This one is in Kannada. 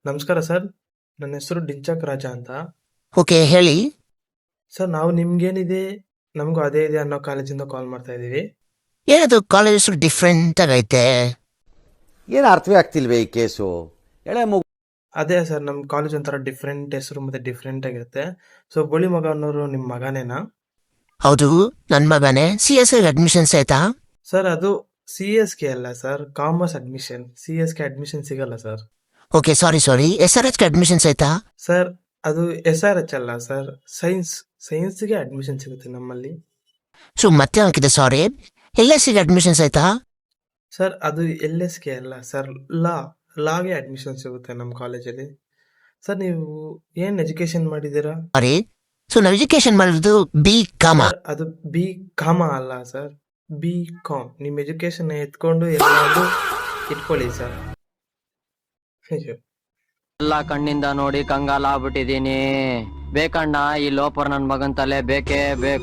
ನಮಸ್ಕಾರ ಸರ್. ನನ್ನ ಹೆಸರು ಡಿಂಚಕ್ ರಾಜ ಅಂತ. ಓಕೆ, ಹೇಳಿ. ಸರ್, ನಾವು ನಿಮ್ಗೇನಿದೆ ನಮಗೂ ಅದೇ ಇದೆ ಅನ್ನೋ ಕಾಲೇಜಿಂದ ಕಾಲ್ ಮಾಡ್ತಾ ಇದ್ದೀವಿ. ಏನದು ಕಾಲೇಜ್ ಹೆಸರು ಡಿಫ್ರೆಂಟ್ ಆಗೈತೆ? ಏನು ಅರ್ಥವೇ ಆಗ್ತಿಲ್ವೇ ಈ ಕೇಸು? ಎಳೆ ಮಗು. ಅದೇ ಸರ್, ನಮ್ಮ ಕಾಲೇಜ್ ಒಂಥರ ಡಿಫ್ರೆಂಟ್ ಹೆಸರು ಮತ್ತೆ ಡಿಫ್ರೆಂಟ್ ಆಗಿರುತ್ತೆ. ಸೊ ಬೋಳಿ ಮಗ ಅನ್ನೋರು ನಿಮ್ಮ ಮಗನೇನಾ? ಹೌದು, ನನ್ನ ಮಗನೇ. CS ಅಡ್ಮಿಷನ್ಸ್ ಆಯ್ತಾ? ಸರ್, ಅದು CSK ಅಲ್ಲ sir, commerce admission. CSK admission ಸಿಗಲ್ಲ ಸರ್. ಓಕೆ, ಸಾರಿ. SRH ಅಡ್ಮಿಷನ್ಸ್ ಆಯ್ತಾ? ಸರ್, ಅದು SRH ಅಲ್ಲ ಸರ್, ಸೈನ್ಸ್ಗೆ ಅಡ್ಮಿಷನ್ ಸಿಗುತ್ತೆ ನಮ್ಮಲ್ಲಿ. ಸೊ ಮತ್ತೆ ಹಾಕಿದೆ, ಸಾರಿ. LSC ಅಡ್ಮಿಷನ್ಸ್ ಆಯ್ತಾ? ಸರ್, ಅದು LSK ಅಲ್ಲ ಸರ್, ಲಾಗೆ ಅಡ್ಮಿಷನ್ ಸಿಗುತ್ತೆ ನಮ್ಮ ಕಾಲೇಜಲ್ಲಿ. ಸರ್, ನೀವು ಏನು ಎಜುಕೇಶನ್ ಮಾಡಿದ್ದೀರಾ? ಸಾರಿ. ಸೊ ನಾವು ಎಜುಕೇಶನ್ ಮಾಡಿರೋದು B.Com. ಸರ್, ಅದು B.Com ಅಲ್ಲ ಸರ್, B.Com. ನಿಮ್ಮ ಎಜುಕೇಶನ್ ಎತ್ಕೊಂಡು ಎಲ್ಲಾದ್ರೂ ಇಟ್ಕೊಳ್ಳಿ ಸರ್. ಅಯ್ಯೋ. ಎಲ್ಲ ಕಣ್ಣಿಂದ ನೋಡಿ ಕಂಗಾಲ ಆಗ್ಬಿಟ್ಟಿದೀನಿ. ಬೇಕಣ್ಣ, ಈ ಲೋಪರ್ ನನ್ ಮಗನ್ ತಲೆ ಬೇಕೇ ಬೇಕು.